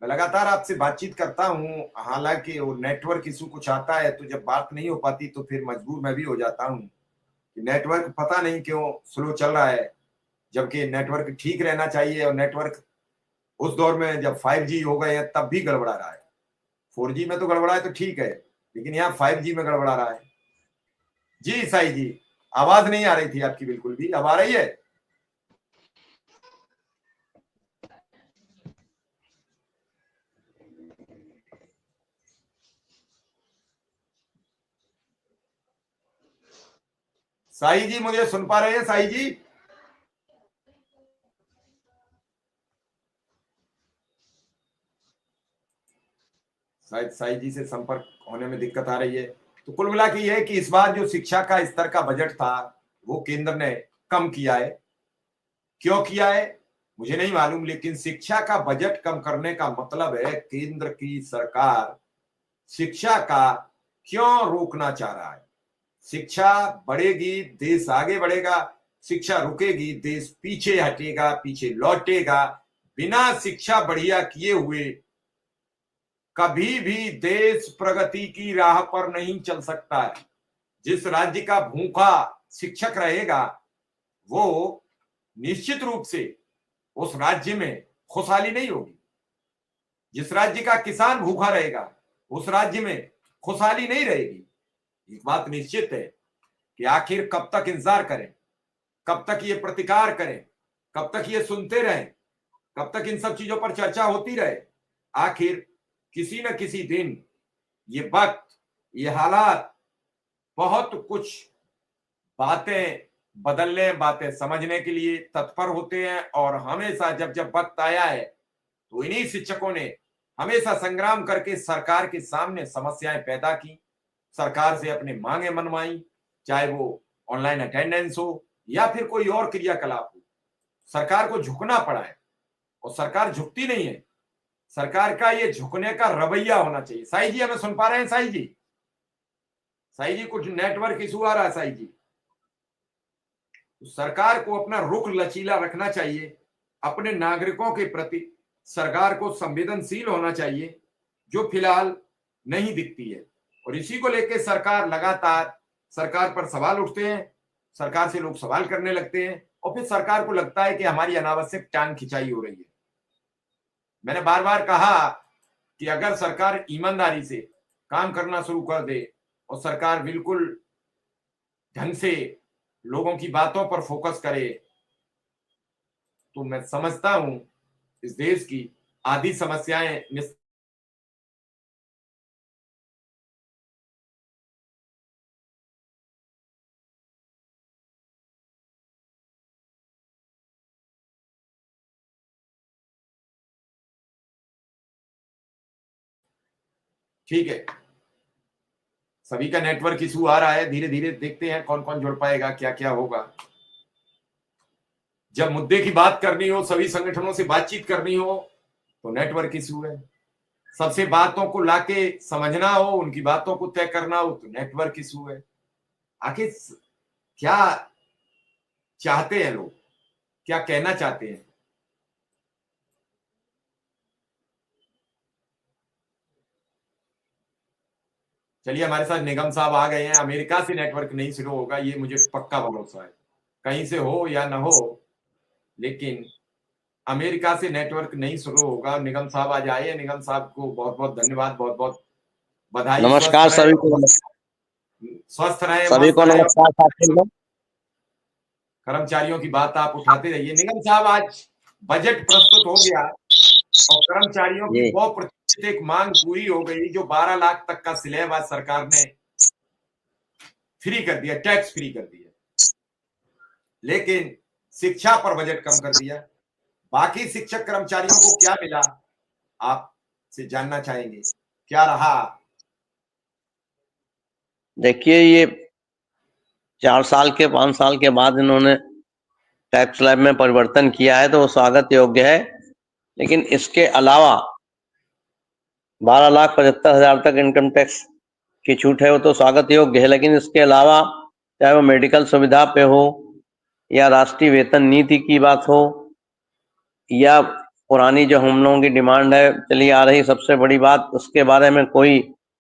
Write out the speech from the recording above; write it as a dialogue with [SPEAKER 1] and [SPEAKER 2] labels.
[SPEAKER 1] मैं लगातार आपसे बातचीत करता हूँ, हालांकि वो नेटवर्क इशू कुछ आता है तो जब बात नहीं हो पाती तो फिर मजबूर मैं भी हो जाता हूँ कि नेटवर्क पता नहीं क्यों स्लो चल रहा है, जबकि नेटवर्क ठीक रहना चाहिए। और नेटवर्क उस दौर में जब 5G हो गए हैं तब भी गड़बड़ा रहा है। 4G में तो गड़बड़ा है तो ठीक है, लेकिन यहाँ 5G में गड़बड़ा रहा है। जी साई जी, आवाज नहीं आ रही थी आपकी बिल्कुल भी, अब आ रही है? साई जी मुझे सुन पा रहे हैं साई जी? शायद साई जी से संपर्क होने में दिक्कत आ रही है। तो कुल मिला के ये है कि इस बार जो शिक्षा का स्तर का बजट था वो केंद्र ने कम किया है। क्यों किया है मुझे नहीं मालूम, लेकिन शिक्षा का बजट कम करने का मतलब है केंद्र की सरकार शिक्षा का क्यों रोकना चाह रहा है। शिक्षा बढ़ेगी देश आगे बढ़ेगा, शिक्षा रुकेगी देश पीछे हटेगा, पीछे लौटेगा। बिना शिक्षा बढ़िया किए हुए कभी भी देश प्रगति की राह पर नहीं चल सकता है। जिस राज्य का भूखा शिक्षक रहेगा वो निश्चित रूप से उस राज्य में खुशहाली नहीं होगी। जिस राज्य का किसान भूखा रहेगा उस राज्य में खुशहाली नहीं रहेगी। एक बात निश्चित है कि आखिर कब तक इंतजार करें, कब तक ये प्रतिकार करें, कब तक ये सुनते रहें, कब तक इन सब चीजों पर चर्चा होती रहे। आखिर किसी न किसी दिन ये वक्त, ये हालात बहुत कुछ बातें बदलने, बातें समझने के लिए तत्पर होते हैं। और हमेशा जब जब वक्त आया है तो इन्हीं शिक्षकों ने हमेशा संग्राम करके सरकार के सामने समस्याएं पैदा की, सरकार से अपनी मांगे मनवाई, चाहे वो ऑनलाइन अटेंडेंस हो या फिर कोई और क्रियाकलाप हो। सरकार को झुकना पड़ा है और सरकार झुकती नहीं है। सरकार का ये झुकने का रवैया होना चाहिए। साई जी हमें सुन पा रहे हैं? साई जी, साई जी कुछ नेटवर्क इशू आ रहा है साई जी। तो सरकार को अपना रुख लचीला रखना चाहिए, अपने नागरिकों के प्रति सरकार को संवेदनशील होना चाहिए, जो फिलहाल नहीं दिखती है। और इसी को लेकर सरकार लगातार, सरकार पर सवाल उठते हैं, सरकार से लोग सवाल करने लगते हैं और फिर सरकार को लगता है कि हमारी अनावश्यक टांग खिंचाई हो रही है। मैंने बार बार कहा कि अगर सरकार ईमानदारी से काम करना शुरू कर दे और सरकार बिल्कुल ढंग से लोगों की बातों पर फोकस करे तो मैं समझता हूं इस देश की आधी समस्याएं ठीक है। सभी का नेटवर्क इशू आ रहा है, धीरे धीरे देखते हैं कौन कौन जुड़ पाएगा, क्या क्या होगा। जब मुद्दे की बात करनी हो, सभी संगठनों से बातचीत करनी हो तो नेटवर्क इशू है। सबसे बातों को लाके समझना हो, उनकी बातों को तय करना हो तो नेटवर्क इशू है। आखिर क्या चाहते हैं लोग, क्या कहना चाहते हैं? चलिए हमारे साथ निगम साहब आ गए हैं। अमेरिका से नेटवर्क नहीं शुरू होगा ये मुझे पक्का भरोसा है, कहीं से हो या ना हो, लेकिन अमेरिका से नेटवर्क नहीं शुरू होगा। निगम साहब आज आए हैं, निगम साहब को बहुत बहुत धन्यवाद, बहुत बहुत बधाई।
[SPEAKER 2] नमस्कार सभी को,
[SPEAKER 1] स्वस्थ रहे,
[SPEAKER 2] सभी
[SPEAKER 1] मस्त
[SPEAKER 2] को
[SPEAKER 1] रहे।
[SPEAKER 2] नमस्कार साथियों।
[SPEAKER 1] कर्मचारियों की बात आप उठाते रहिए। निगम साहब आज बजट प्रस्तुत हो गया और कर्मचारियों की वो प्रतिष्ठित एक मांग पूरी हो गई जो 12 लाख तक का स्लैब आज सरकार ने फ्री कर दिया, टैक्स फ्री कर दिया, लेकिन शिक्षा पर बजट कम कर दिया। बाकी शिक्षक कर्मचारियों को क्या मिला आपसे जानना चाहेंगे, क्या रहा?
[SPEAKER 2] देखिए ये 4 साल के 5 साल के बाद इन्होंने टैक्स स्लैब में परिवर्तन किया है तो वो स्वागत योग्य है, लेकिन इसके अलावा 12,75,000 तक इनकम टैक्स की छूट है वो तो स्वागत योग्य है, लेकिन इसके अलावा चाहे वो मेडिकल सुविधा पे हो या राष्ट्रीय वेतन नीति की बात हो या पुरानी जो हम लोगों की डिमांड है चली आ रही, सबसे बड़ी बात उसके बारे में कोई